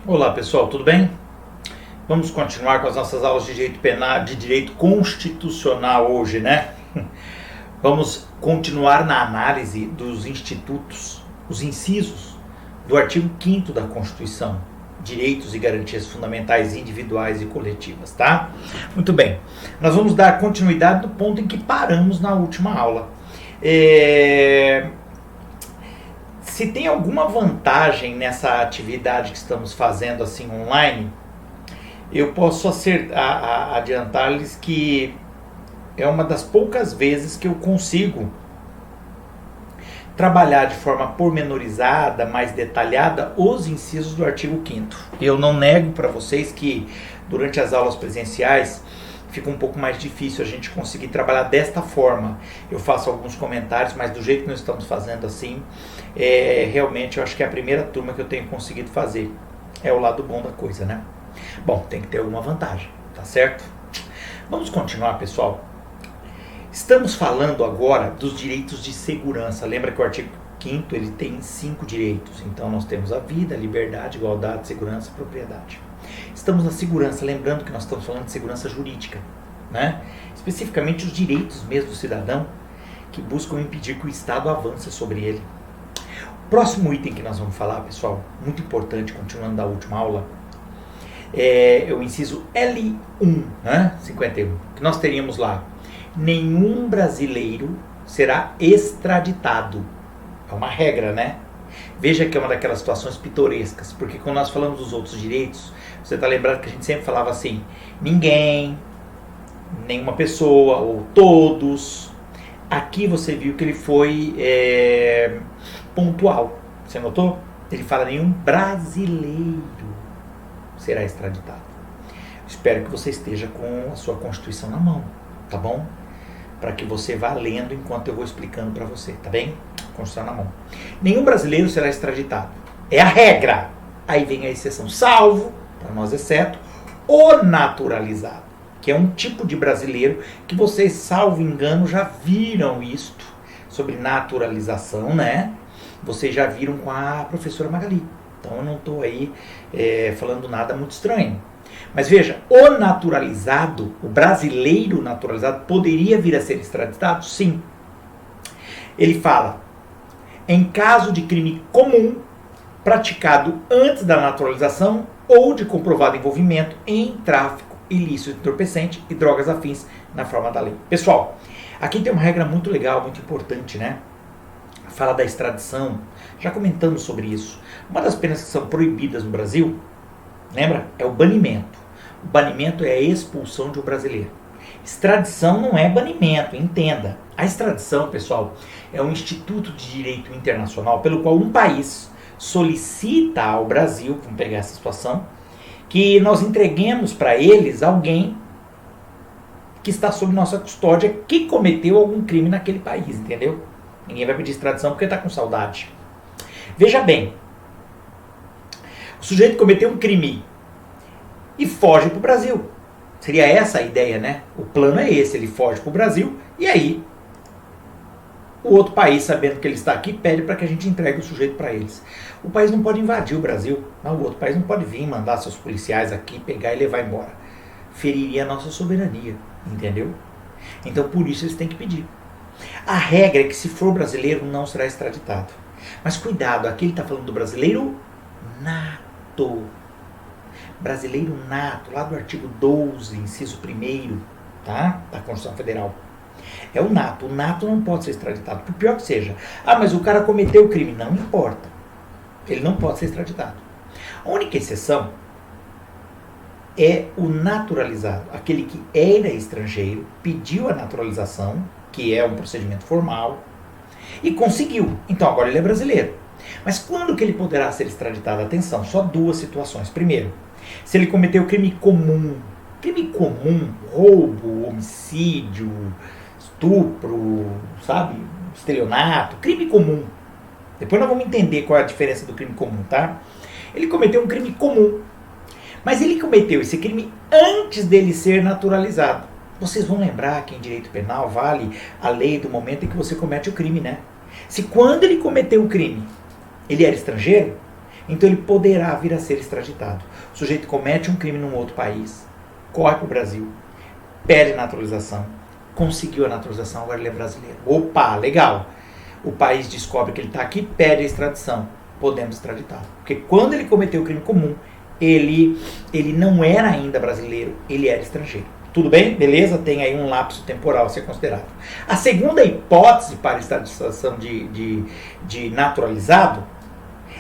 Olá pessoal, tudo bem? Vamos continuar com as nossas aulas de direito penal, de direito constitucional hoje, né? Vamos continuar na análise dos institutos, os incisos do artigo 5º da Constituição, direitos e garantias fundamentais individuais e coletivas, tá? Muito bem, nós vamos dar continuidade no ponto em que paramos na última aula. Se tem alguma vantagem nessa atividade que estamos fazendo assim online, eu posso adiantar-lhes que é uma das poucas vezes que eu consigo trabalhar de forma pormenorizada, mais detalhada, os incisos do artigo 5º. Eu não nego para vocês que durante as aulas presenciais fica um pouco mais difícil a gente conseguir trabalhar desta forma. Eu faço alguns comentários, mas do jeito que nós estamos fazendo assim, realmente eu acho que é a primeira turma que eu tenho conseguido fazer. É o lado bom da coisa, né? Bom, tem que ter alguma vantagem, tá certo? Vamos continuar, pessoal. Estamos falando agora dos direitos de segurança. Lembra que o artigo 5º ele tem 5 direitos. Então nós temos a vida, a liberdade, a igualdade, a segurança e a propriedade. Estamos na segurança, lembrando que nós estamos falando de segurança jurídica, né? Especificamente os direitos mesmo do cidadão que buscam impedir que o Estado avance sobre ele. O próximo item que nós vamos falar, pessoal, muito importante, continuando da última aula, é o inciso L1, né? 51, que nós teríamos lá: nenhum brasileiro será extraditado. É uma regra, né? Veja que é uma daquelas situações pitorescas, porque quando nós falamos dos outros direitos, você está lembrado que a gente sempre falava assim: ninguém, nenhuma pessoa, ou todos. Aqui você viu que ele foi pontual. Você notou? Ele fala: nenhum brasileiro será extraditado. Espero que você esteja com a sua Constituição na mão, tá bom? Para que você vá lendo enquanto eu vou explicando para você, tá bem? Constituição na mão. Nenhum brasileiro será extraditado. É a regra. Aí vem a exceção, salvo, para nós exceto, o naturalizado, que é um tipo de brasileiro que vocês, salvo engano, já viram isto sobre naturalização, né? Vocês já viram com a professora Magali. Então eu não estou aí falando nada muito estranho. Mas veja, o naturalizado, o brasileiro naturalizado, poderia vir a ser extraditado? Sim. Ele fala: em caso de crime comum praticado antes da naturalização ou de comprovado envolvimento em tráfico ilícito de entorpecente e drogas afins na forma da lei. Pessoal, aqui tem uma regra muito legal, muito importante, né? Fala da extradição. Já comentamos sobre isso. Uma das penas que são proibidas no Brasil, lembra? É o banimento. O banimento é a expulsão de um brasileiro. Extradição não é banimento, entenda. A extradição, pessoal, é um instituto de direito internacional pelo qual um país solicita ao Brasil, vamos pegar essa situação, que nós entreguemos para eles alguém que está sob nossa custódia, que cometeu algum crime naquele país, entendeu? Ninguém vai pedir extradição porque está com saudade. Veja bem, o sujeito cometeu um crime e foge para o Brasil. Seria essa a ideia, né? O plano é esse, ele foge para o Brasil e aí o outro país, sabendo que ele está aqui, pede para que a gente entregue o sujeito para eles. O país não pode invadir o Brasil, não, o outro país não pode vir mandar seus policiais aqui, pegar e levar embora. Feriria a nossa soberania, entendeu? Então por isso eles têm que pedir. A regra é que se for brasileiro não será extraditado. Mas cuidado, aqui ele está falando do brasileiro nato. Brasileiro nato, lá do artigo 12, inciso 1º, tá? Da Constituição Federal. É o nato. O nato não pode ser extraditado, por pior que seja. Ah, mas o cara cometeu o crime. Não importa. Ele não pode ser extraditado. A única exceção é o naturalizado. Aquele que era estrangeiro, pediu a naturalização, que é um procedimento formal, e conseguiu. Então agora ele é brasileiro. Mas quando que ele poderá ser extraditado? Atenção, só 2 situações. Primeiro, se ele cometeu crime comum. Crime comum, roubo, homicídio, estupro, sabe? Estelionato, crime comum. Depois nós vamos entender qual é a diferença do crime comum, tá? Ele cometeu um crime comum. Mas ele cometeu esse crime antes dele ser naturalizado. Vocês vão lembrar que em direito penal vale a lei do momento em que você comete o crime, né? Se quando ele cometeu o crime, ele era estrangeiro, Então ele poderá vir a ser extraditado. O sujeito comete um crime num outro país, corre para o Brasil, pede naturalização, conseguiu a naturalização, agora ele é brasileiro. Opa, legal. O país descobre que ele está aqui, pede a extradição. Podemos extraditá-lo. Porque quando ele cometeu o crime comum, ele não era ainda brasileiro, ele era estrangeiro. Tudo bem? Beleza? Tem aí um lapso temporal a ser considerado. A segunda hipótese para a extradição de naturalizado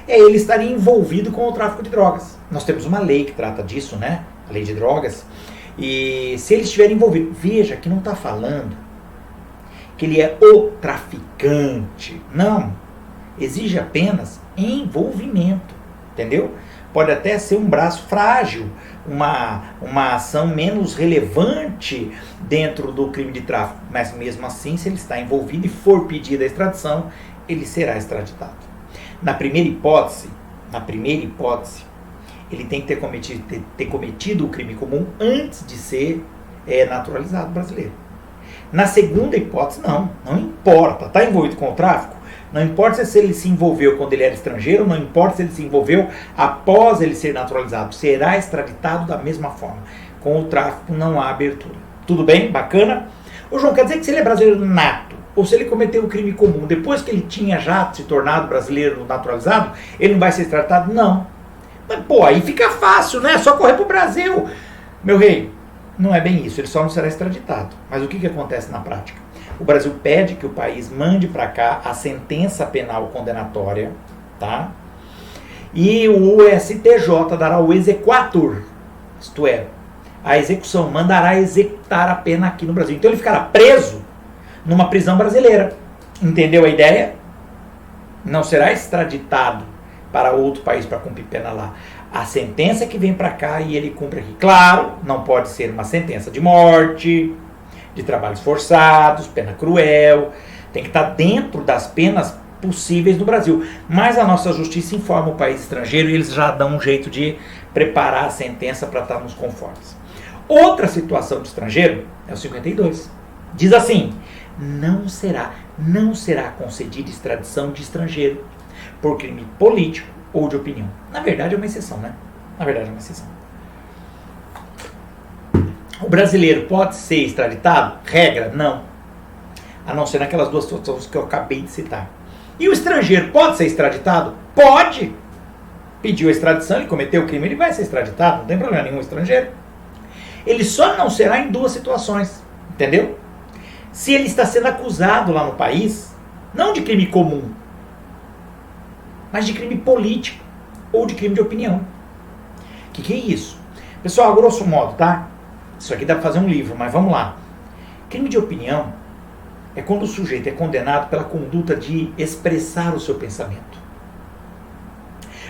é ele estar envolvido com o tráfico de drogas. Nós temos uma lei que trata disso, né? A lei de drogas. E se ele estiver envolvido, veja que não está falando que ele é o traficante. Não. Exige apenas envolvimento. Entendeu? Pode até ser um braço frágil, uma ação menos relevante dentro do crime de tráfico. Mas mesmo assim, se ele está envolvido e for pedida a extradição, ele será extraditado. Na primeira hipótese, ele tem que ter cometido o crime comum antes de ser naturalizado brasileiro. Na segunda hipótese, não importa. Está envolvido com o tráfico? Não importa se ele se envolveu quando ele era estrangeiro, não importa se ele se envolveu após ele ser naturalizado. Será extraditado da mesma forma. Com o tráfico não há abertura. Tudo bem? Bacana? Ô João, quer dizer que se ele é brasileiro nato, ou se ele cometeu um crime comum, depois que ele tinha já se tornado brasileiro naturalizado, ele não vai ser extraditado? Não. Mas, pô, aí fica fácil, né? É só correr pro Brasil. Meu rei, não é bem isso. Ele só não será extraditado. Mas o que acontece na prática? O Brasil pede que o país mande para cá a sentença penal condenatória, tá? E o STJ dará o exequatur, isto é, a execução, mandará executar a pena aqui no Brasil. Então ele ficará preso numa prisão brasileira. Entendeu a ideia? Não será extraditado para outro país para cumprir pena lá. A sentença que vem para cá e ele cumpre aqui. Claro, não pode ser uma sentença de morte, de trabalhos forçados, pena cruel, tem que estar dentro das penas possíveis no Brasil. Mas a nossa justiça informa o país estrangeiro e eles já dão um jeito de preparar a sentença para estarmos conformes. Outra situação de estrangeiro é o 52. Diz assim, não será concedida extradição de estrangeiro por crime político ou de opinião. Na verdade é uma exceção, né? O brasileiro pode ser extraditado? Regra, não. A não ser naquelas duas situações que eu acabei de citar. E o estrangeiro pode ser extraditado? Pode! Pediu a extradição, ele cometeu o crime, ele vai ser extraditado, não tem problema nenhum, estrangeiro. Ele só não será em duas situações, entendeu? Se ele está sendo acusado lá no país, não de crime comum, mas de crime político ou de crime de opinião. O que é isso? Pessoal, a grosso modo, tá? Isso aqui dá para fazer um livro, mas vamos lá. Crime de opinião é quando o sujeito é condenado pela conduta de expressar o seu pensamento,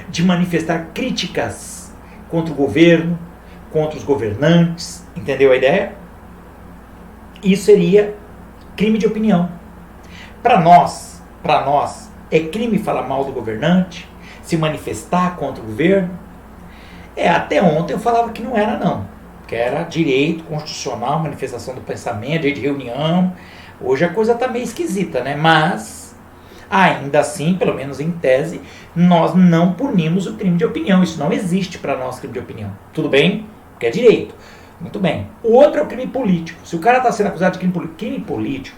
de manifestar críticas contra o governo, contra os governantes, entendeu a ideia? Isso seria crime de opinião. Para nós, é crime falar mal do governante, se manifestar contra o governo. Até ontem eu falava que não era não. Que era direito constitucional, manifestação do pensamento, direito de reunião. Hoje a coisa está meio esquisita, né? Mas, ainda assim, pelo menos em tese, nós não punimos o crime de opinião. Isso não existe para nós, crime de opinião. Tudo bem? Porque é direito. Muito bem. O outro é o crime político. Se o cara está sendo acusado de crime político,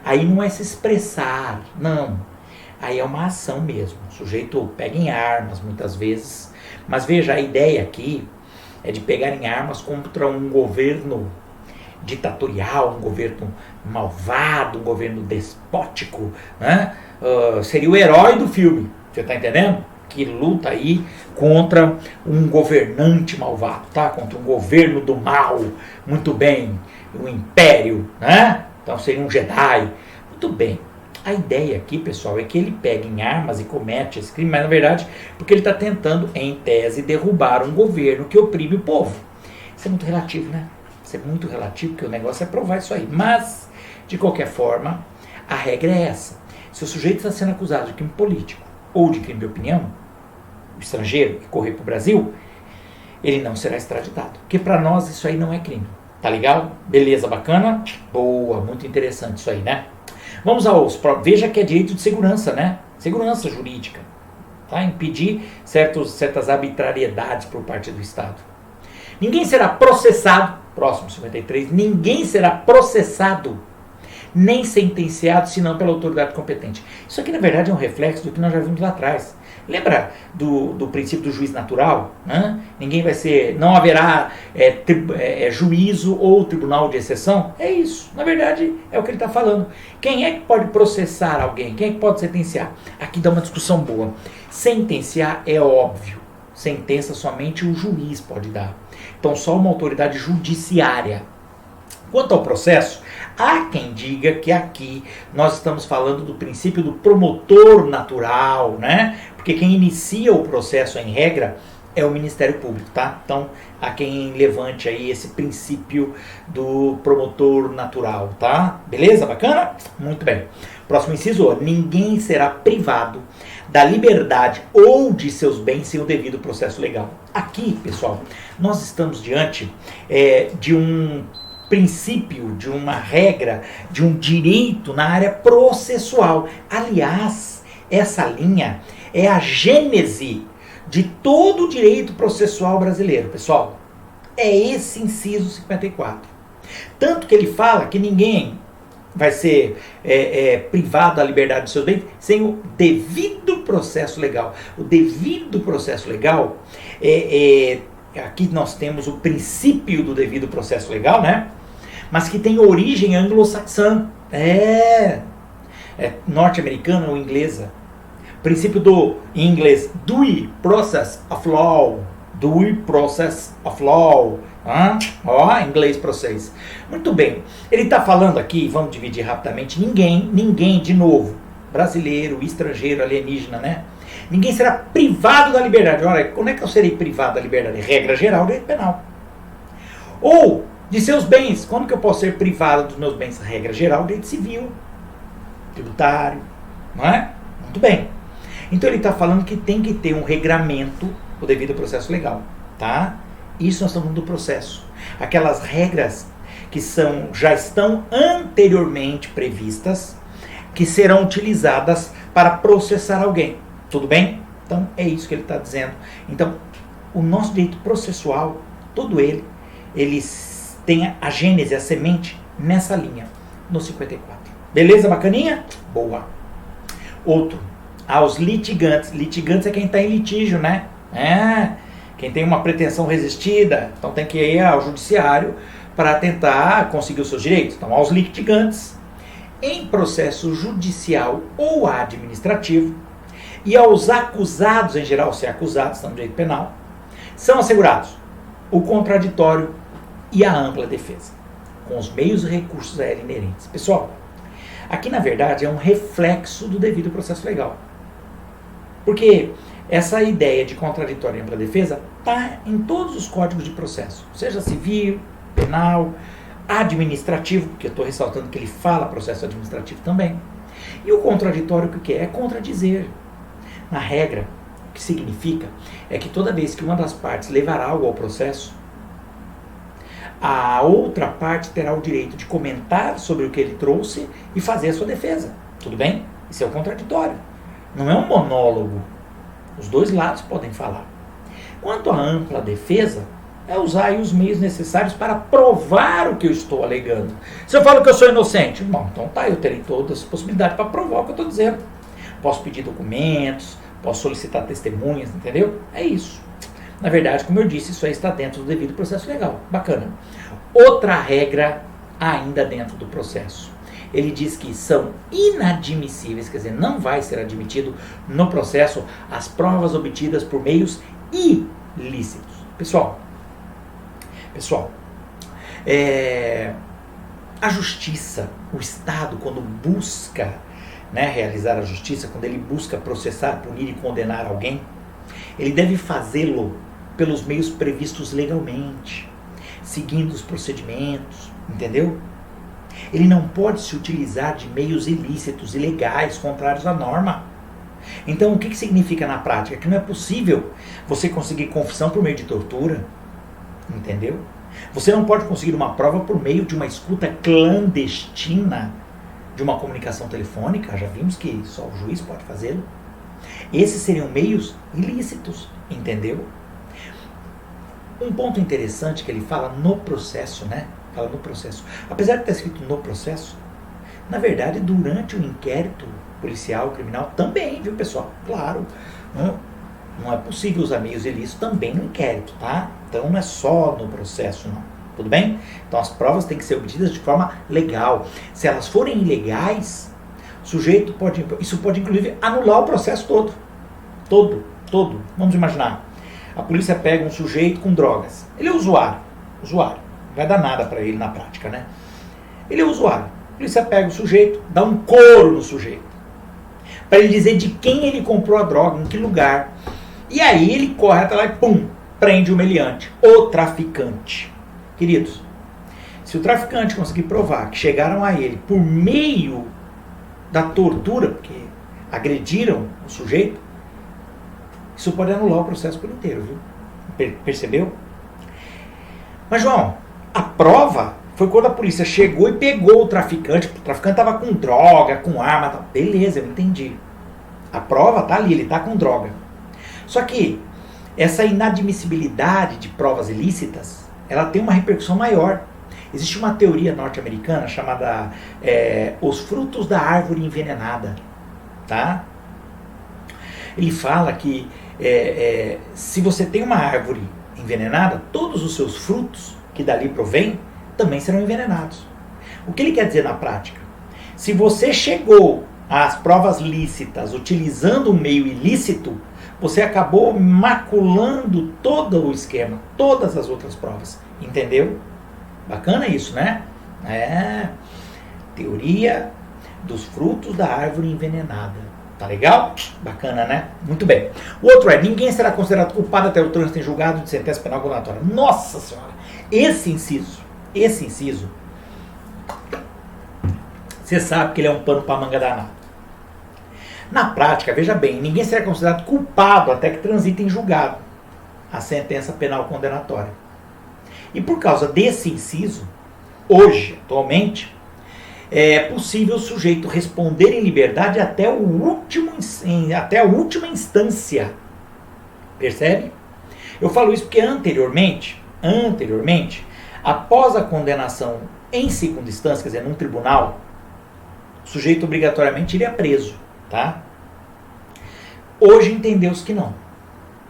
aí não é se expressar, não. Aí é uma ação mesmo. O sujeito pega em armas, muitas vezes. Mas veja, a ideia aqui é de pegarem armas contra um governo ditatorial, um governo malvado, um governo despótico, né? Seria o herói do filme, você está entendendo? Que luta aí contra um governante malvado, tá? Contra um governo do mal, muito bem, um império, né? Então seria um Jedi, muito bem. A ideia aqui, pessoal, é que ele pega em armas e comete esse crime, mas na verdade, porque ele está tentando, em tese, derrubar um governo que oprime o povo. Isso é muito relativo, né? Isso é muito relativo, porque o negócio é provar isso aí. Mas, de qualquer forma, a regra é essa. Se o sujeito está sendo acusado de crime político ou de crime de opinião, o estrangeiro que correr para o Brasil, ele não será extraditado. Porque para nós isso aí não é crime. Tá legal? Beleza, bacana? Boa, muito interessante isso aí, né? Vamos aos próprios. Veja que é direito de segurança, né? Segurança jurídica. tá? Impedir certas arbitrariedades por parte do Estado. Ninguém será processado, próximo 53, ninguém será processado nem sentenciado, senão pela autoridade competente. Isso aqui, na verdade, é um reflexo do que nós já vimos lá atrás. Lembra do princípio do juiz natural? Né? Ninguém vai ser, não haverá juízo ou tribunal de exceção? É isso. Na verdade, é o que ele está falando. Quem é que pode processar alguém? Quem é que pode sentenciar? Aqui dá uma discussão boa. Sentenciar é óbvio. Sentença somente o juiz pode dar. Então, só uma autoridade judiciária. Quanto ao processo, há quem diga que aqui nós estamos falando do princípio do promotor natural, né? Porque quem inicia o processo em regra é o Ministério Público, tá? Então, há quem levante aí esse princípio do promotor natural, tá? Beleza? Bacana? Muito bem. Próximo inciso, ninguém será privado da liberdade ou de seus bens sem o devido processo legal. Aqui, pessoal, nós estamos diante de um princípio, de uma regra, de um direito na área processual. Aliás, essa linha é a gênese de todo o direito processual brasileiro, pessoal. É esse inciso 54. Tanto que ele fala que ninguém vai ser privado da liberdade dos seus bens sem o devido processo legal. O devido processo legal aqui nós temos o princípio do devido processo legal, né? Mas que tem origem anglo-saxã. Norte-americana ou inglesa. Princípio em inglês, due process of law. Due process of law. Inglês para vocês. Muito bem. Ele está falando aqui, vamos dividir rapidamente, ninguém, de novo, brasileiro, estrangeiro, alienígena, né? Ninguém será privado da liberdade. Olha, como é que eu serei privado da liberdade? Regra geral, direito penal. Ou de seus bens. Quando que eu posso ser privado dos meus bens? Regra geral, direito civil, tributário, não é? Muito bem. Então ele está falando que tem que ter um regramento do devido processo legal, tá? Isso nós estamos falando do processo. Aquelas regras que já estão anteriormente previstas, que serão utilizadas para processar alguém. Tudo bem? Então é isso que ele está dizendo. Então, o nosso direito processual, todo ele tem a gênese, a semente, nessa linha, no 54. Beleza, bacaninha? Boa. Outro, aos litigantes. Litigantes é quem está em litígio, né? Quem tem uma pretensão resistida, então tem que ir ao judiciário para tentar conseguir os seus direitos. Então, aos litigantes, em processo judicial ou administrativo, e aos acusados, em geral, se acusados, estão no direito penal, são assegurados o contraditório e a ampla defesa, com os meios e recursos a ela inerentes. Pessoal, aqui na verdade é um reflexo do devido processo legal. Porque essa ideia de contraditório e ampla defesa está em todos os códigos de processo, seja civil, penal, administrativo, porque eu estou ressaltando que ele fala processo administrativo também. E o contraditório, o que é? É contradizer. Na regra, o que significa é que toda vez que uma das partes levar algo ao processo, a outra parte terá o direito de comentar sobre o que ele trouxe e fazer a sua defesa. Tudo bem? Isso é o contraditório. Não é um monólogo. Os dois lados podem falar. Quanto à ampla defesa, é usar aí os meios necessários para provar o que eu estou alegando. Se eu falo que eu sou inocente, bom, então tá, eu terei todas as possibilidades para provar o que eu estou dizendo. Posso pedir documentos, posso solicitar testemunhas, entendeu? É isso. Na verdade, como eu disse, isso aí está dentro do devido processo legal. Bacana. Outra regra ainda dentro do processo. Ele diz que são inadmissíveis, quer dizer, não vai ser admitido no processo as provas obtidas por meios ilícitos. Pessoal, a justiça, o Estado, quando busca realizar a justiça, quando ele busca processar, punir e condenar alguém, ele deve fazê-lo pelos meios previstos legalmente, seguindo os procedimentos, entendeu? Ele não pode se utilizar de meios ilícitos, ilegais, contrários à norma. Então, o que significa na prática? Que não é possível você conseguir confissão por meio de tortura, entendeu? Você não pode conseguir uma prova por meio de uma escuta clandestina de uma comunicação telefônica, já vimos que só o juiz pode fazê-lo. Esses seriam meios ilícitos, entendeu? Um ponto interessante que ele fala no processo, né? Fala no processo. Apesar de estar escrito no processo, na verdade, durante o inquérito policial, criminal, também, viu, pessoal? Claro, não é possível usar meios ilícitos também no inquérito, tá? Então não é só no processo, não. Tudo bem? Então as provas têm que ser obtidas de forma legal. Se elas forem ilegais, o sujeito isso pode inclusive anular o processo todo. Todo. Vamos imaginar. A polícia pega um sujeito com drogas. Ele é usuário. Não vai dar nada para ele na prática, né? Ele é usuário. A polícia pega o sujeito, dá um couro no sujeito. Para ele dizer de quem ele comprou a droga, em que lugar. E aí ele corre até lá e pum, prende o meliante, o traficante. Queridos, se o traficante conseguir provar que chegaram a ele por meio da tortura, porque agrediram o sujeito, isso pode anular o processo por inteiro, viu? Percebeu? Mas, João, a prova foi quando a polícia chegou e pegou o traficante estava com droga, com arma, tal. Beleza, eu entendi. A prova tá ali, ele tá com droga. Só que essa inadmissibilidade de provas ilícitas, ela tem uma repercussão maior. Existe uma teoria norte-americana chamada os frutos da árvore envenenada, tá? Ele fala que se você tem uma árvore envenenada, todos os seus frutos que dali provém também serão envenenados. O que ele quer dizer na prática? Se você chegou às provas lícitas utilizando um meio ilícito, você acabou maculando todo o esquema, todas as outras provas. Entendeu? Bacana isso, né? Teoria dos frutos da árvore envenenada. Tá legal? Bacana, né? Muito bem. O outro ninguém será considerado culpado até o trânsito em julgado de sentença penal condenatória. Nossa Senhora! Esse inciso, você sabe que ele é um pano para manga danada. Na prática, veja bem, ninguém será considerado culpado até que transite em julgado a sentença penal condenatória. E por causa desse inciso, hoje, atualmente, é possível o sujeito responder em liberdade até a última instância. Percebe? Eu falo isso porque anteriormente, após a condenação em segunda instância, quer dizer, num tribunal, o sujeito obrigatoriamente iria preso, tá? Hoje entendeu-se que não.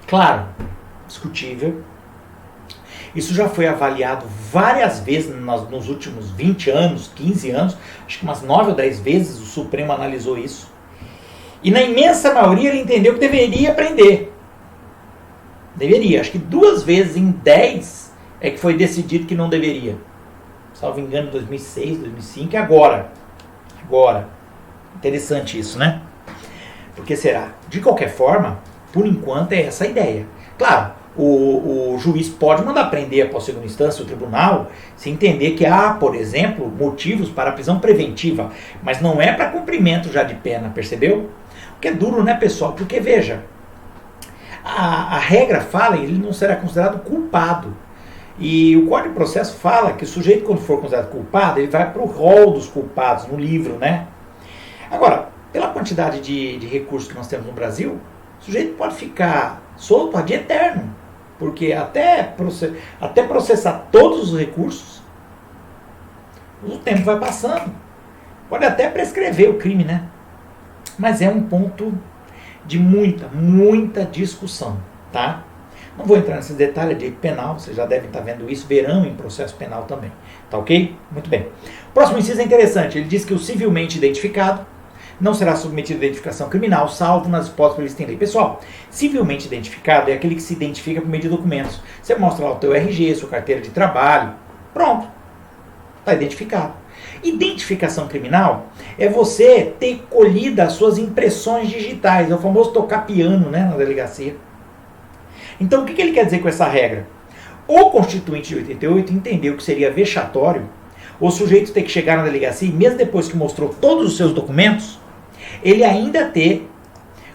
Claro, discutível. Isso já foi avaliado várias vezes nos últimos 20 anos, 15 anos, acho que umas 9 ou 10 vezes o Supremo analisou isso. E na imensa maioria ele entendeu que deveria prender. Deveria. Acho que 2 vezes em 10 é que foi decidido que não deveria. Salvo engano, em 2006, 2005 e agora. Interessante isso, né? Por que será? De qualquer forma, por enquanto é essa a ideia. Claro, o juiz pode mandar prender após segunda instância o tribunal se entender que há, por exemplo, motivos para a prisão preventiva, mas não é para cumprimento já de pena, percebeu? O que é duro, né, pessoal? Porque, veja, a regra fala que ele não será considerado culpado. E o Código de Processo fala que o sujeito, quando for considerado culpado, ele vai para o rol dos culpados, no livro, né? Agora, pela quantidade de recursos que nós temos no Brasil, o sujeito pode ficar solto a dia eterno. Porque até processar todos os recursos, o tempo vai passando. Pode até prescrever o crime, né? Mas é um ponto de muita discussão, tá? Não vou entrar nesses detalhes de penal, vocês já devem estar vendo isso, verão em processo penal também. Tá ok? Muito bem. O próximo inciso é interessante. Ele diz que o civilmente identificado não será submetido à identificação criminal, salvo nas hipóteses previstas em lei. Pessoal, civilmente identificado é aquele que se identifica por meio de documentos. Você mostra lá o teu RG, sua carteira de trabalho, pronto, está identificado. Identificação criminal é você ter colhido as suas impressões digitais, é o famoso tocar piano, né, na delegacia. Então, o que ele quer dizer com essa regra? O Constituinte de 88 entendeu que seria vexatório o sujeito ter que chegar na delegacia e mesmo depois que mostrou todos os seus documentos, ele ainda ter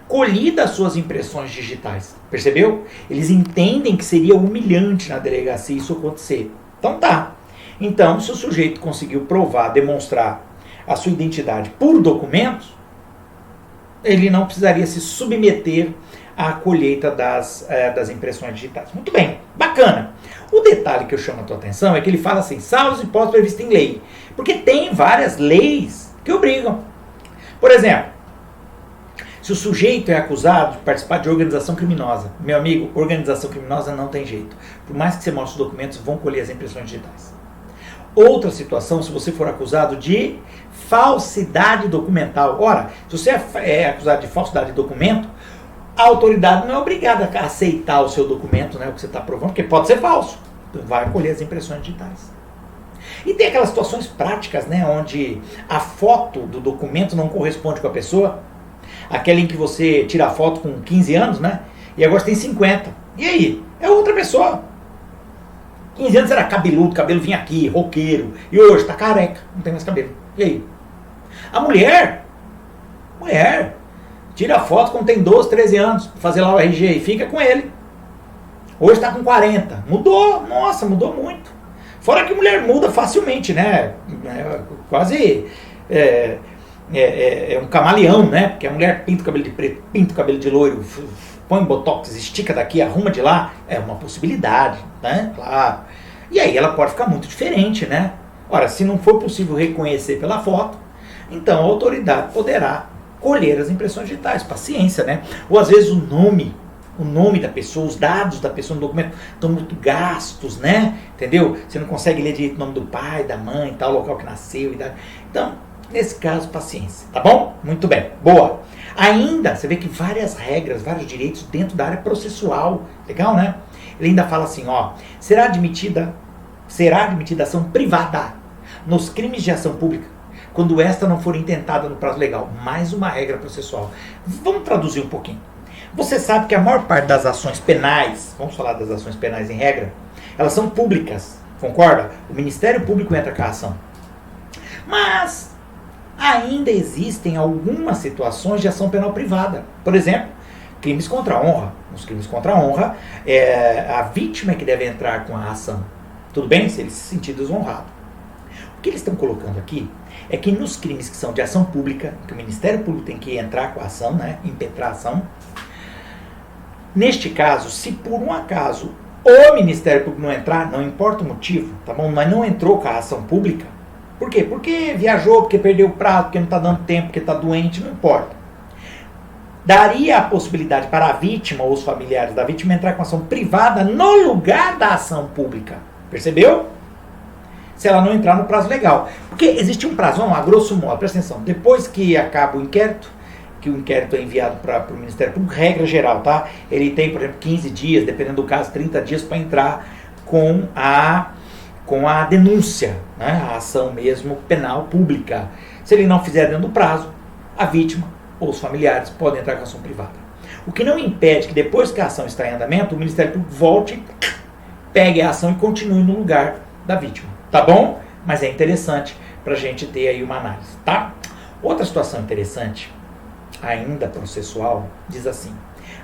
colhido as suas impressões digitais. Percebeu? Eles entendem que seria humilhante na delegacia isso acontecer. Então tá. Então, se o sujeito conseguiu provar, demonstrar a sua identidade por documentos, ele não precisaria se submeter à colheita das impressões digitais. Muito bem, bacana. O detalhe que eu chamo a tua atenção é que ele fala assim, salvo as hipóteses previstas em lei. Porque tem várias leis que obrigam. Por exemplo, se o sujeito é acusado de participar de organização criminosa, meu amigo, organização criminosa não tem jeito. Por mais que você mostre os documentos, vão colher as impressões digitais. Outra situação, se você for acusado de falsidade documental. Ora, se você é acusado de falsidade de documento, a autoridade não é obrigada a aceitar o seu documento, né, o que você está provando, porque pode ser falso. Então vai colher as impressões digitais. E tem aquelas situações práticas, né, onde a foto do documento não corresponde com a pessoa. Aquela em que você tira a foto com 15 anos, né, e agora você tem 50. E aí? É outra pessoa. 15 anos era cabeludo, cabelo vinha aqui, roqueiro. E hoje está careca, não tem mais cabelo. E aí? A mulher, tira a foto quando tem 12, 13 anos, fazer lá o RG e fica com ele. Hoje está com 40. Mudou, nossa, mudou muito. Fora que mulher muda facilmente, né? Quase é um camaleão, né? Porque a mulher pinta o cabelo de preto, pinta o cabelo de loiro, põe botox, estica daqui, arruma de lá. É uma possibilidade, né? Claro. E aí ela pode ficar muito diferente, né? Ora, se não for possível reconhecer pela foto, então a autoridade poderá colher as impressões digitais. Paciência, né? Ou às vezes o nome da pessoa, os dados da pessoa no documento estão muito gastos, né? Entendeu? Você não consegue ler direito o nome do pai, da mãe, tal local que nasceu. Então, nesse caso, paciência, tá bom? Muito bem, boa. Ainda, você vê que várias regras, vários direitos dentro da área processual. Legal, né? Ele ainda fala assim, ó, será admitida ação privada nos crimes de ação pública, quando esta não for intentada no prazo legal. Mais uma regra processual. Vamos traduzir um pouquinho. Você sabe que a maior parte das ações penais, vamos falar das ações penais em regra, elas são públicas, concorda? O Ministério Público entra com a ação. Mas ainda existem algumas situações de ação penal privada. Por exemplo, crimes contra a honra. Nos crimes contra a honra, é a vítima que deve entrar com a ação. Tudo bem? Se ele se sentir desonrado. O que eles estão colocando aqui é que nos crimes que são de ação pública, que o Ministério Público tem que entrar com a ação, né, impetrar a ação, neste caso, se por um acaso o Ministério Público não entrar, não importa o motivo, tá bom? Mas não entrou com a ação pública. Por quê? Porque viajou, porque perdeu o prazo, porque não está dando tempo, porque está doente, não importa. Daria a possibilidade para a vítima ou os familiares da vítima entrar com ação privada no lugar da ação pública. Percebeu? Se ela não entrar no prazo legal. Porque existe um prazo, a grosso modo, presta atenção, depois que acaba o inquérito, que o inquérito é enviado para o Ministério Público, regra geral, tá? Ele tem, por exemplo, 15 dias, dependendo do caso, 30 dias para entrar com a denúncia, né? A ação mesmo penal pública. Se ele não fizer dentro do prazo, a vítima ou os familiares podem entrar com ação privada. O que não impede que depois que a ação está em andamento, o Ministério Público volte, pegue a ação e continue no lugar da vítima. Tá bom? Mas é interessante para a gente ter aí uma análise, tá? Outra situação interessante, ainda processual, diz assim: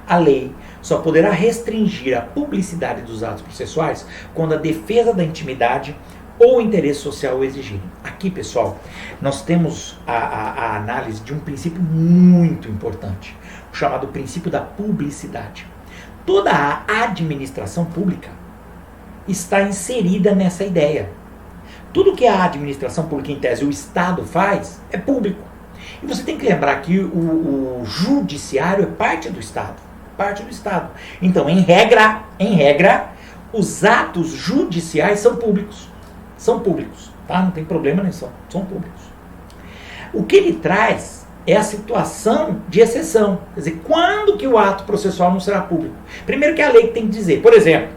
a lei só poderá restringir a publicidade dos atos processuais quando a defesa da intimidade ou o interesse social o exigirem. Aqui, pessoal, nós temos a análise de um princípio muito importante, o chamado princípio da publicidade. Toda a administração pública está inserida nessa ideia. Tudo que a administração pública, em tese, o Estado faz, é público. E você tem que lembrar que o judiciário é parte do Estado. Parte do Estado. Então, em regra, os atos judiciais são públicos. São públicos, tá? Não tem problema nenhum, são públicos. O que ele traz é a situação de exceção. Quer dizer, quando que o ato processual não será público? Primeiro que a lei tem que dizer, por exemplo,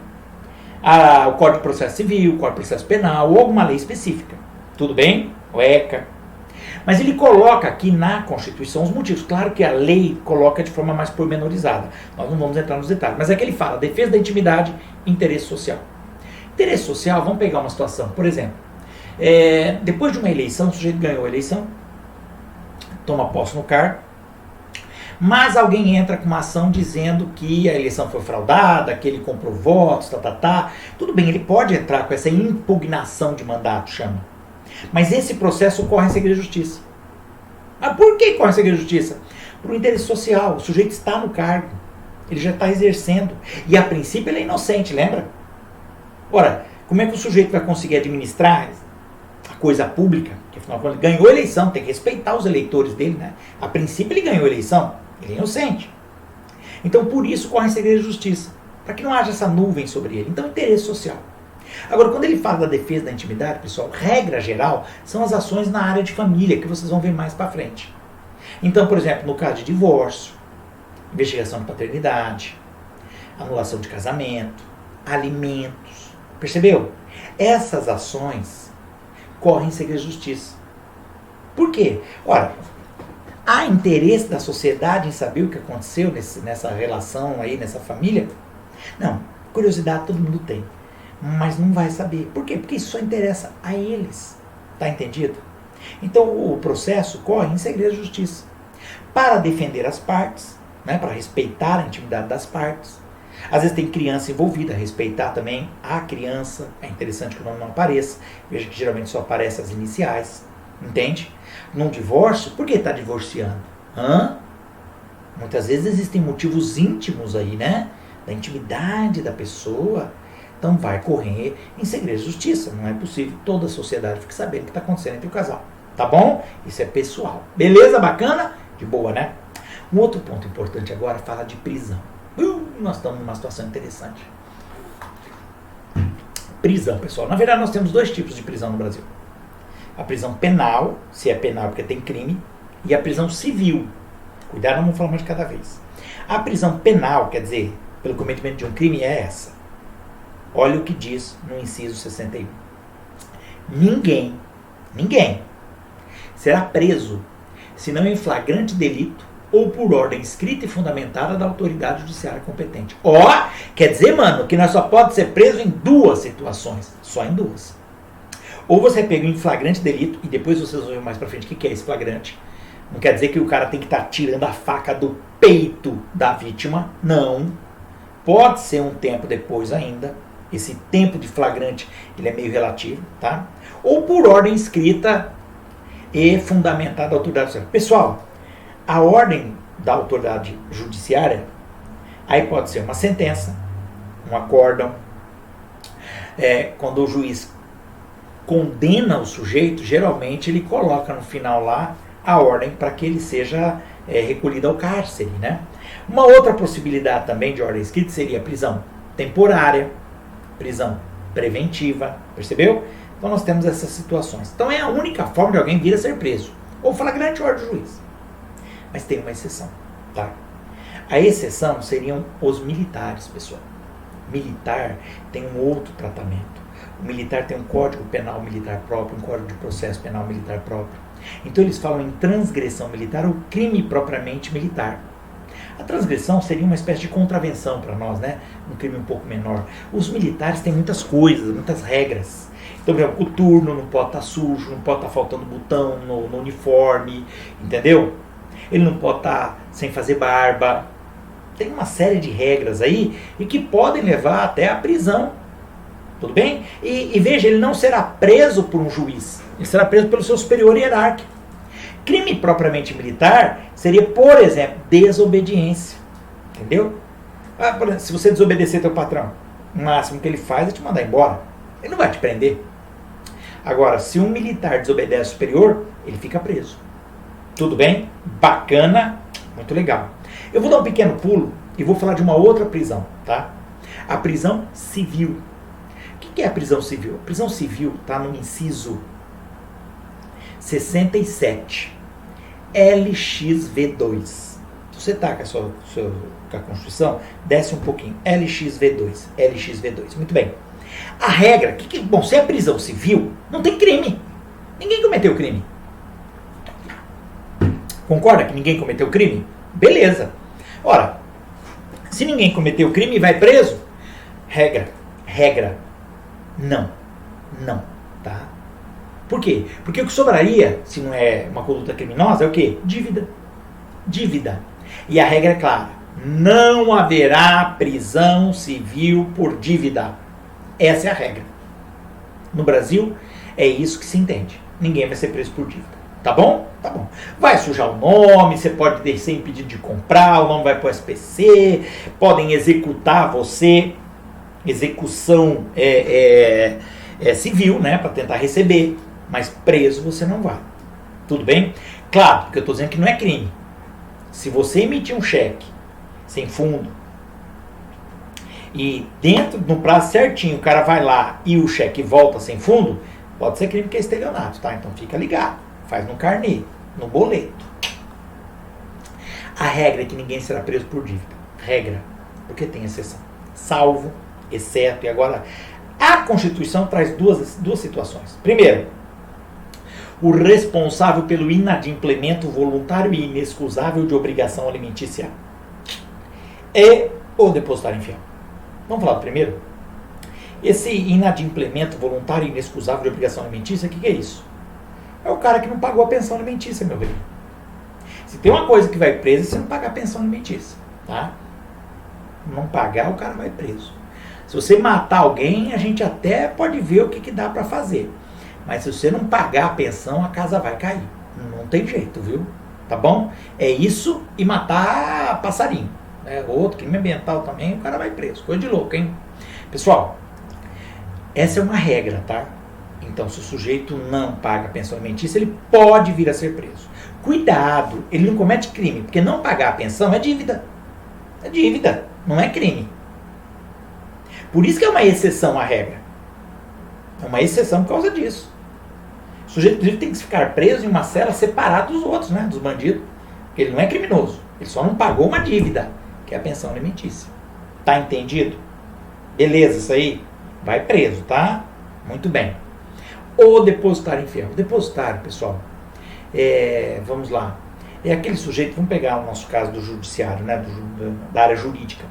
o Código de Processo Civil, o Código de Processo Penal, ou alguma lei específica. Tudo bem? O ECA. Mas ele coloca aqui na Constituição os motivos. Claro que a lei coloca de forma mais pormenorizada. Nós não vamos entrar nos detalhes. Mas é que ele fala defesa da intimidade e interesse social. Interesse social, vamos pegar uma situação. Por exemplo, depois de uma eleição, o sujeito ganhou a eleição, toma posse no cargo, mas alguém entra com uma ação dizendo que a eleição foi fraudada, que ele comprou votos, Tudo bem, ele pode entrar com essa impugnação de mandato, chama. Mas esse processo ocorre em segredo de justiça. Mas por que ocorre em segredo de justiça? Por um interesse social. O sujeito está no cargo. Ele já está exercendo. E a princípio ele é inocente, lembra? Ora, como é que o sujeito vai conseguir administrar a coisa pública? Que afinal, quando ele ganhou a eleição, tem que respeitar os eleitores dele, né? A princípio ele ganhou a eleição. Ele é inocente. Então por isso corre em segredo de justiça. Para que não haja essa nuvem sobre ele. Então interesse social. Agora, quando ele fala da defesa da intimidade, pessoal, regra geral, são as ações na área de família, que vocês vão ver mais para frente. Então, por exemplo, no caso de divórcio, investigação de paternidade, anulação de casamento, alimentos. Percebeu? Essas ações correm em segredo de justiça. Por quê? Ora, há interesse da sociedade em saber o que aconteceu nessa relação aí, nessa família? Não, curiosidade todo mundo tem. Mas não vai saber. Por quê? Porque isso só interessa a eles. Tá entendido? Então o processo corre em segredo de justiça. Para defender as partes, né, para respeitar a intimidade das partes. Às vezes tem criança envolvida, respeitar também a criança. É interessante que o nome não apareça. Veja que geralmente só aparecem as iniciais. Entende? Num divórcio, por que está divorciando? Muitas vezes existem motivos íntimos aí, né? Da intimidade da pessoa. Então vai correr em segredo de justiça. Não é possível que toda a sociedade fique sabendo o que está acontecendo entre o casal. Tá bom? Isso é pessoal. Beleza? Bacana? De boa, né? Um outro ponto importante agora fala de prisão. Nós estamos numa situação interessante. Prisão, pessoal. Na verdade, nós temos dois tipos de prisão no Brasil. A prisão penal, se é penal porque tem crime, e a prisão civil. Cuidado, não vamos falar mais de cada vez. A prisão penal, quer dizer, pelo cometimento de um crime, é essa. Olha o que diz no inciso 61. Ninguém será preso se não em flagrante delito ou por ordem escrita e fundamentada da autoridade judiciária competente. Quer dizer, mano, que nós só pode ser preso em duas situações. Só em duas. Ou você é pego em flagrante delito, e depois vocês vão ver mais pra frente o que é esse flagrante. Não quer dizer que o cara tem que estar tirando a faca do peito da vítima. Não. Pode ser um tempo depois ainda. Esse tempo de flagrante, ele é meio relativo, tá? Ou por ordem escrita e fundamentada da autoridade judiciária. Pessoal, a ordem da autoridade judiciária, aí pode ser uma sentença, um acórdão. Quando o juiz condena o sujeito, geralmente ele coloca no final lá a ordem para que ele seja recolhido ao cárcere, né? Uma outra possibilidade também de ordem escrita seria prisão temporária, prisão preventiva, percebeu? Então nós temos essas situações. Então é a única forma de alguém vir a ser preso. Ou flagrante ordem do juiz. Mas tem uma exceção, tá? A exceção seriam os militares, pessoal. Militar tem um outro tratamento. O militar tem um código penal militar próprio, um código de processo penal militar próprio. Então eles falam em transgressão militar ou crime propriamente militar. A transgressão seria uma espécie de contravenção para nós, né? Um crime um pouco menor. Os militares têm muitas coisas, muitas regras. Então, por exemplo, o turno não pode estar sujo, não pode estar faltando botão no uniforme, entendeu? Ele não pode estar sem fazer barba. Tem uma série de regras aí e que podem levar até a prisão. Tudo bem? E veja, ele não será preso por um juiz. Ele será preso pelo seu superior hierárquico. Crime propriamente militar seria, por exemplo, desobediência. Entendeu? Por exemplo, se você desobedecer teu patrão, o máximo que ele faz é te mandar embora. Ele não vai te prender. Agora, se um militar desobedece ao superior, ele fica preso. Tudo bem? Bacana. Muito legal. Eu vou dar um pequeno pulo e vou falar de uma outra prisão, tá? A prisão civil. O que é a prisão civil? A prisão civil está no inciso 67, LXV2. Se você está com a Constituição, desce um pouquinho. LXV2. Muito bem. A regra, bom, se é prisão civil, não tem crime. Ninguém cometeu crime. Concorda que ninguém cometeu crime? Beleza. Ora, se ninguém cometeu crime e vai preso, regra, não, tá? Por quê? Porque o que sobraria, se não é uma conduta criminosa, é o quê? Dívida. E a regra é clara, não haverá prisão civil por dívida. Essa é a regra. No Brasil, é isso que se entende. Ninguém vai ser preso por dívida. Tá bom? Tá bom. Vai sujar o nome, você pode ser impedido de comprar, o nome vai para o SPC, podem executar você, execução civil, né, para tentar receber, mas preso você não vai. Tudo bem? Claro, porque eu estou dizendo que não é crime. Se você emitir um cheque sem fundo e dentro do prazo certinho o cara vai lá e o cheque volta sem fundo, pode ser crime que é estelionato, tá? Então fica ligado. Faz no carnê, no boleto. A regra é que ninguém será preso por dívida. Regra, porque tem exceção. Salvo, exceto, e agora a Constituição traz duas situações. Primeiro, o responsável pelo inadimplemento voluntário e inexcusável de obrigação alimentícia é o depositário infiel. Vamos falar do primeiro? Esse inadimplemento voluntário e inexcusável de obrigação alimentícia, o que é isso? É o cara que não pagou a pensão alimentícia, meu bem. Se tem uma coisa que vai preso, é você não pagar a pensão alimentícia, tá? Não pagar, o cara vai preso. Se você matar alguém, a gente até pode ver o que dá para fazer. Mas se você não pagar a pensão, a casa vai cair. Não tem jeito, viu? Tá bom? É isso e matar passarinho. Outro crime ambiental também, o cara vai preso. Coisa de louco, hein? Pessoal, essa é uma regra, tá? Então, se o sujeito não paga a pensão alimentícia, ele pode vir a ser preso. Cuidado, ele não comete crime, porque não pagar a pensão é dívida. É dívida, não é crime. Por isso que é uma exceção à regra. É uma exceção por causa disso. O sujeito tem que ficar preso em uma cela separada dos outros, né? Dos bandidos. Porque ele não é criminoso. Ele só não pagou uma dívida, que é a pensão alimentícia. Tá entendido? Beleza, isso aí? Vai preso, tá? Muito bem. O depositário infiel. O depositário, pessoal, vamos lá. É aquele sujeito, vamos pegar o nosso caso do judiciário, né? Da área jurídica.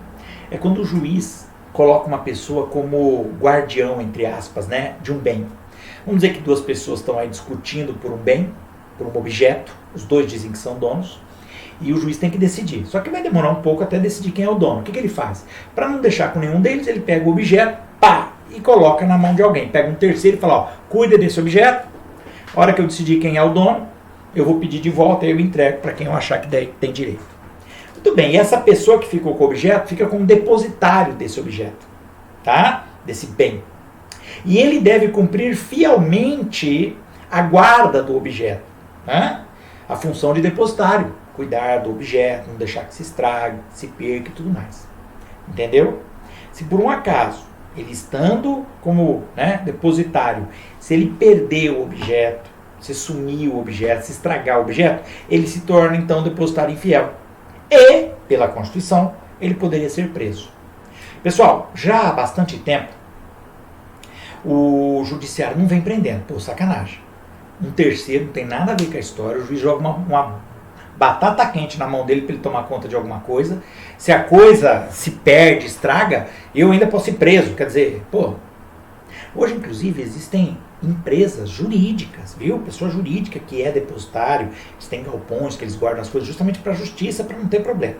É quando o juiz coloca uma pessoa como guardião, entre aspas, né, de um bem. Vamos dizer que duas pessoas estão aí discutindo por um bem, por um objeto, os dois dizem que são donos, e o juiz tem que decidir. Só que vai demorar um pouco até decidir quem é o dono. O que ele faz? Para não deixar com nenhum deles, ele pega o objeto, pá, e coloca na mão de alguém. Pega um terceiro e fala, ó, cuida desse objeto, a hora que eu decidir quem é o dono, eu vou pedir de volta e eu entrego para quem eu achar que tem direito. Muito bem, e essa pessoa que ficou com o objeto fica como depositário desse objeto, tá? Desse bem. E ele deve cumprir fielmente a guarda do objeto, né? A função de depositário, cuidar do objeto, não deixar que se estrague, se perca e tudo mais. Entendeu? Se por um acaso, ele estando como, né, depositário, se ele perder o objeto, se sumir o objeto, se estragar o objeto, ele se torna então depositário infiel. E, pela Constituição, ele poderia ser preso. Pessoal, já há bastante tempo, o judiciário não vem prendendo. Pô, sacanagem. Um terceiro, não tem nada a ver com a história, o juiz joga uma batata quente na mão dele para ele tomar conta de alguma coisa. Se a coisa se perde, estraga, eu ainda posso ir preso. Quer dizer, pô, hoje inclusive existem empresas jurídicas, viu? Pessoa jurídica que é depositário, eles têm galpões que eles guardam as coisas justamente para a justiça, para não ter problema.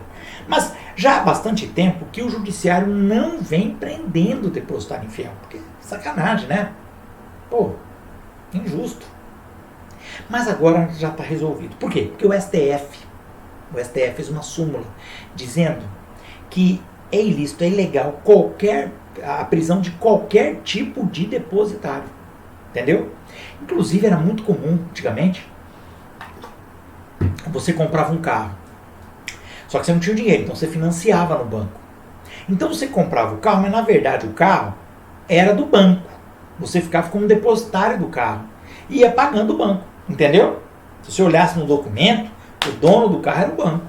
Mas já há bastante tempo que o judiciário não vem prendendo o depositário infiel, porque sacanagem, né? Pô, injusto. Mas agora já está resolvido. Por quê? Porque o STF fez uma súmula dizendo que é ilícito, é ilegal a prisão de qualquer tipo de depositário. Entendeu? Inclusive era muito comum antigamente você comprava um carro, só que você não tinha dinheiro, então você financiava no banco. Então você comprava o carro, mas na verdade o carro era do banco. Você ficava como depositário do carro e ia pagando o banco, entendeu? Se você olhasse no documento, o dono do carro era o banco.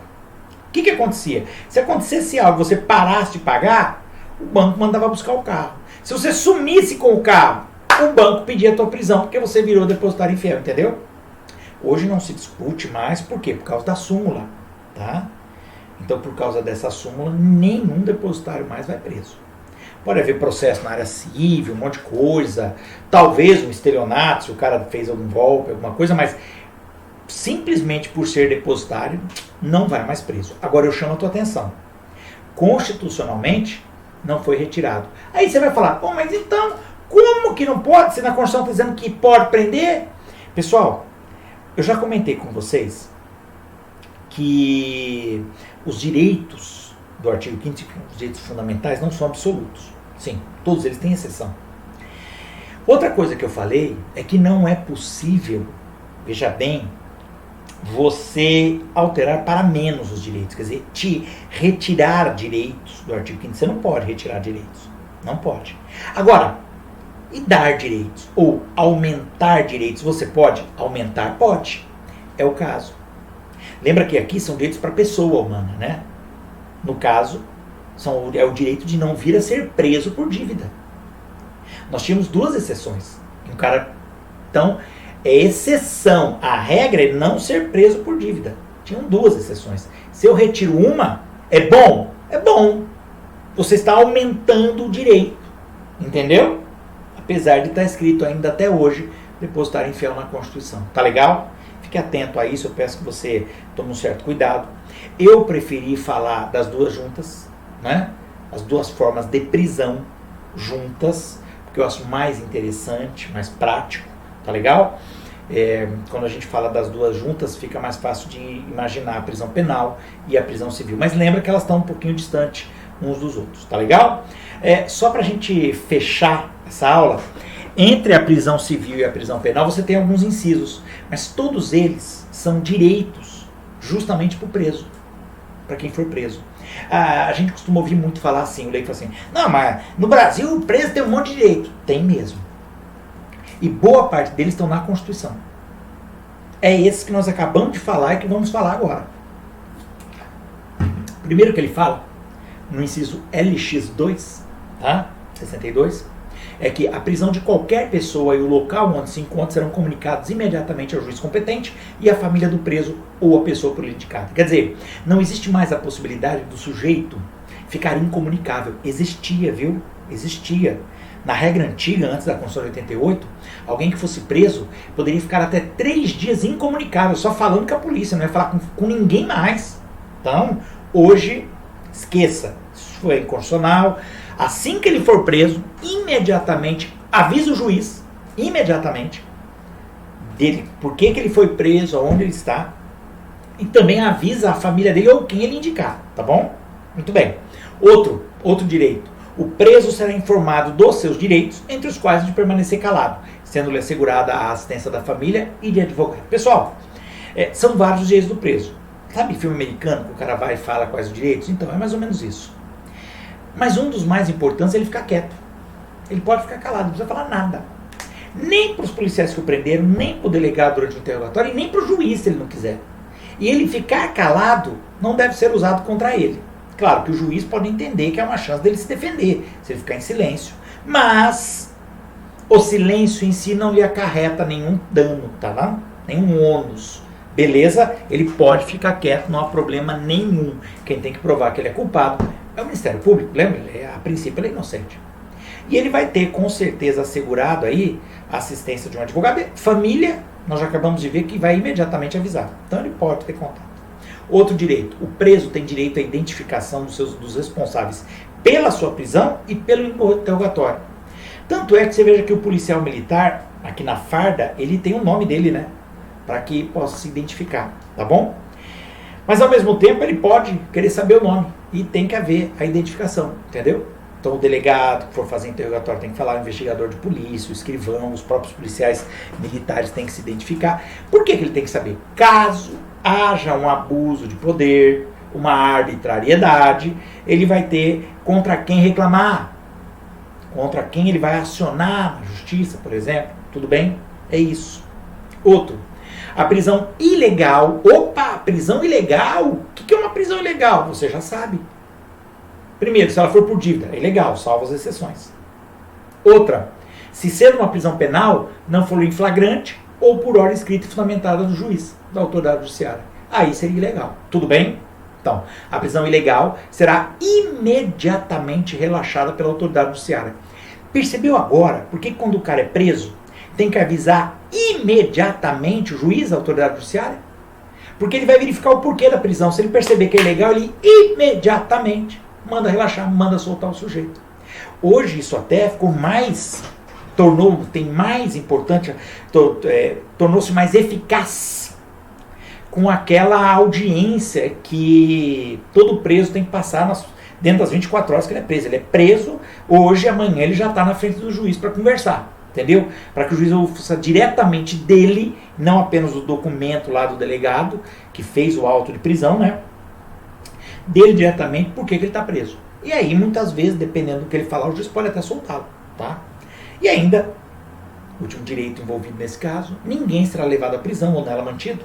O que acontecia? Se acontecesse algo, você parasse de pagar, o banco mandava buscar o carro. Se você sumisse com o carro, o banco pedia a tua prisão, porque você virou depositário infiel, entendeu? Hoje não se discute mais, por quê? Por causa da súmula, tá? Então, por causa dessa súmula, nenhum depositário mais vai preso. Pode haver processo na área civil, um monte de coisa, talvez um estelionato, se o cara fez algum golpe, alguma coisa, mas simplesmente por ser depositário, não vai mais preso. Agora eu chamo a tua atenção. Constitucionalmente, não foi retirado. Aí você vai falar, pô, mas então, como que não pode? Se na Constituição está dizendo que pode prender? Pessoal, Eu já comentei com vocês que os direitos do artigo 5º, os direitos fundamentais, não são absolutos. Sim, todos eles têm exceção. Outra coisa que eu falei é que não é possível, veja bem, você alterar para menos os direitos, quer dizer, te retirar direitos do artigo 5º. Você não pode retirar direitos, não pode. Agora, e dar direitos ou aumentar direitos, você pode aumentar? Pode, é o caso. Lembra que aqui são direitos para a pessoa humana, né? No caso, é o direito de não vir a ser preso por dívida. Nós tínhamos 2 exceções. Então, é exceção. A regra é não ser preso por dívida. Tinham 2 exceções. Se eu retiro uma, é bom? É bom. Você está aumentando o direito. Entendeu? Apesar de estar escrito ainda até hoje, depositar fiel na Constituição. Tá legal? Fique atento a isso. Eu peço que você tome um certo cuidado. Eu preferi falar das 2 juntas, né? As 2 formas de prisão juntas, porque eu acho mais interessante, mais prático, tá legal? Quando a gente fala das 2 juntas, fica mais fácil de imaginar a prisão penal e a prisão civil. Mas lembra que elas estão um pouquinho distantes uns dos outros, tá legal? Só pra gente fechar essa aula, entre a prisão civil e a prisão penal você tem alguns incisos, mas todos eles são direitos justamente para o preso, para quem for preso. A gente costuma ouvir muito falar assim, o leigo fala assim, não, mas no Brasil o preso tem um monte de direito. Tem mesmo. E boa parte deles estão na Constituição. É esses que nós acabamos de falar e que vamos falar agora. Primeiro que ele fala, no inciso LX2, tá? 62, é que a prisão de qualquer pessoa e o local onde se encontra serão comunicados imediatamente ao juiz competente e à família do preso ou à pessoa por ele indicada. Quer dizer, não existe mais a possibilidade do sujeito ficar incomunicável. Existia, viu? Existia. Na regra antiga, antes da Constituição de 88, alguém que fosse preso poderia ficar até 3 dias incomunicável, só falando com a polícia, não ia falar com ninguém mais. Então, hoje, esqueça. Isso foi inconstitucional. Assim que ele for preso, imediatamente avisa o juiz, imediatamente, dele, por que ele foi preso, aonde ele está, e também avisa a família dele ou quem ele indicar, tá bom? Muito bem. Outro direito. O preso será informado dos seus direitos, entre os quais de permanecer calado, sendo-lhe assegurada a assistência da família e de advogado. Pessoal, são vários os direitos do preso. Sabe filme americano que o cara vai e fala quais os direitos? Então, é mais ou menos isso. Mas um dos mais importantes é ele ficar quieto. Ele pode ficar calado, não precisa falar nada. Nem para os policiais que o prenderam, nem para o delegado durante o interrogatório, e nem para o juiz, se ele não quiser. E ele ficar calado não deve ser usado contra ele. Claro que o juiz pode entender que é uma chance dele se defender, se ele ficar em silêncio. Mas o silêncio em si não lhe acarreta nenhum dano, tá lá? Nenhum ônus. Beleza? Ele pode ficar quieto, não há problema nenhum. Quem tem que provar que ele é culpado é o Ministério Público, lembra? A princípio ele é inocente. E ele vai ter com certeza assegurado aí a assistência de um advogado. Família, nós já acabamos de ver que vai imediatamente avisar. Então ele pode ter contato. Outro direito, o preso tem direito à identificação dos responsáveis pela sua prisão e pelo interrogatório. Tanto é que você veja que o policial militar, aqui na farda, ele tem o nome dele, né? Para que possa se identificar, tá bom? Mas ao mesmo tempo ele pode querer saber o nome e tem que haver a identificação, entendeu? Então o delegado que for fazer interrogatório tem que falar, o investigador de polícia, o escrivão, os próprios policiais militares têm que se identificar. Por que ele tem que saber? Caso haja um abuso de poder, uma arbitrariedade, ele vai ter contra quem reclamar, contra quem ele vai acionar na justiça, por exemplo. Tudo bem? É isso. Outro. A prisão ilegal. Opa, prisão ilegal? O que é uma prisão ilegal? Você já sabe. Primeiro, se ela for por dívida, é ilegal, salvo as exceções. Outra, se ser uma prisão penal, não for em flagrante ou por ordem escrita e fundamentada do juiz, da autoridade judiciária. Aí seria ilegal. Tudo bem? Então, a prisão ilegal será imediatamente relaxada pela autoridade judiciária. Percebeu agora por que quando o cara é preso, tem que avisar imediatamente o juiz, a autoridade judiciária? Porque ele vai verificar o porquê da prisão. Se ele perceber que é ilegal, ele imediatamente manda relaxar, manda soltar o sujeito. Hoje isso até ficou mais tem mais importante, tornou-se mais eficaz com aquela audiência que todo preso tem que passar dentro das 24 horas que ele é preso. Ele é preso hoje, amanhã ele já está na frente do juiz para conversar, entendeu? Para que o juiz ouça diretamente dele, não apenas do documento lá do delegado, que fez o auto de prisão, né? Dele diretamente, por que ele está preso. E aí, muitas vezes, dependendo do que ele falar, o juiz pode até soltá-lo, tá? E ainda, último direito envolvido nesse caso, ninguém será levado à prisão ou nela mantido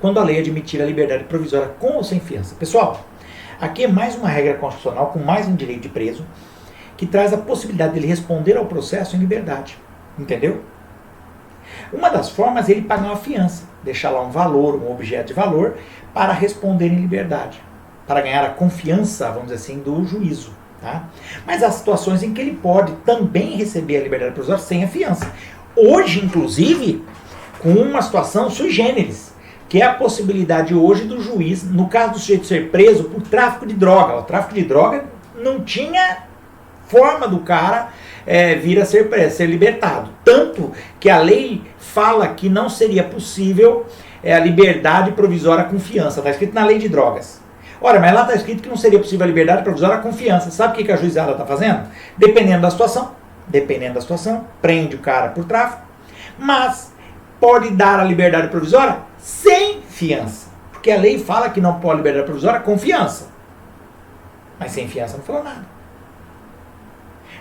quando a lei admitir a liberdade provisória com ou sem fiança. Pessoal, aqui é mais uma regra constitucional com mais um direito de preso que traz a possibilidade dele responder ao processo em liberdade, entendeu? Uma das formas é ele pagar uma fiança, deixar lá um valor, um objeto de valor, para responder em liberdade, para ganhar a confiança, vamos dizer assim, do juízo. Tá? Mas há situações em que ele pode também receber a liberdade provisória sem a fiança. Hoje, inclusive, com uma situação sui generis, que é a possibilidade hoje do juiz, no caso do sujeito ser preso por tráfico de droga. O tráfico de droga não tinha forma do cara vir a ser libertado. Tanto que a lei fala que não seria possível a liberdade provisória com fiança. Está escrito na lei de drogas. Ora, mas lá está escrito que não seria possível a liberdade provisória com fiança. Sabe o que a juizada está fazendo? Dependendo da situação, prende o cara por tráfico, mas pode dar a liberdade provisória sem fiança. Porque a lei fala que não pode liberdade provisória com fiança. Mas sem fiança não falou nada.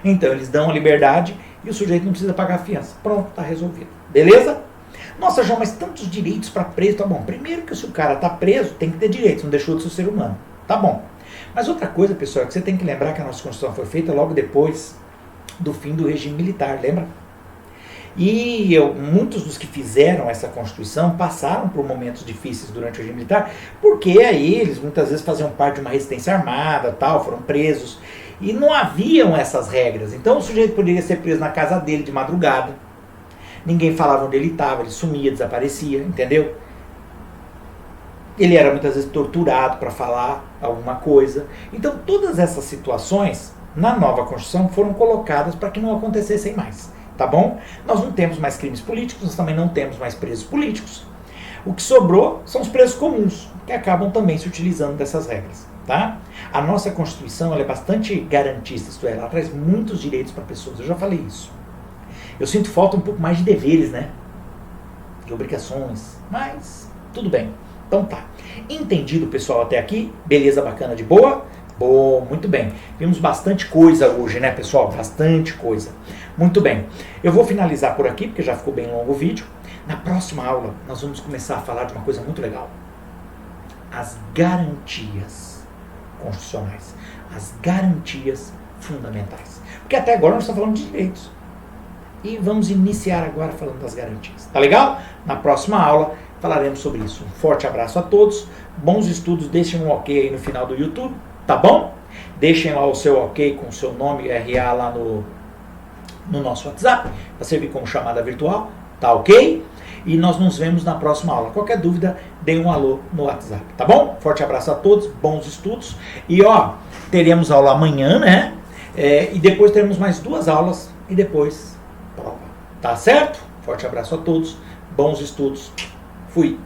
Então eles dão a liberdade e o sujeito não precisa pagar a fiança. Pronto, está resolvido. Beleza? Nossa, João, mas tantos direitos para preso, tá bom. Primeiro que se o cara tá preso, tem que ter direitos, não deixou de ser humano. Tá bom. Mas outra coisa, pessoal, é que você tem que lembrar que a nossa Constituição foi feita logo depois do fim do regime militar, lembra? E muitos dos que fizeram essa Constituição passaram por momentos difíceis durante o regime militar, porque aí eles muitas vezes faziam parte de uma resistência armada, tal, foram presos, e não haviam essas regras. Então o sujeito poderia ser preso na casa dele de madrugada, ninguém falava onde ele estava, ele sumia, desaparecia, entendeu? Ele era muitas vezes torturado para falar alguma coisa. Então todas essas situações na nova Constituição foram colocadas para que não acontecessem mais, tá bom? Nós não temos mais crimes políticos, nós também não temos mais presos políticos. O que sobrou são os presos comuns, que acabam também se utilizando dessas regras, tá? A nossa Constituição ela é bastante garantista, isto é, ela traz muitos direitos para pessoas, eu já falei isso. Eu sinto falta um pouco mais de deveres, né? De obrigações, mas tudo bem. Então tá. Entendido, pessoal, até aqui? Beleza, bacana, de boa? Bom, muito bem. Vimos bastante coisa hoje, né, pessoal? Bastante coisa. Muito bem. Eu vou finalizar por aqui, porque já ficou bem longo o vídeo. Na próxima aula, nós vamos começar a falar de uma coisa muito legal. As garantias constitucionais. As garantias fundamentais. Porque até agora nós estamos falando de direitos. E vamos iniciar agora falando das garantias. Tá legal? Na próxima aula falaremos sobre isso. Um forte abraço a todos. Bons estudos. Deixem um ok aí no final do YouTube. Tá bom? Deixem lá o seu ok com o seu nome RA lá no nosso WhatsApp. Para servir como chamada virtual. Tá ok? E nós nos vemos na próxima aula. Qualquer dúvida, dê um alô no WhatsApp. Tá bom? Forte abraço a todos. Bons estudos. E ó, teremos aula amanhã, né? E depois teremos mais 2 aulas. E depois... Tá certo? Forte abraço a todos, bons estudos, fui!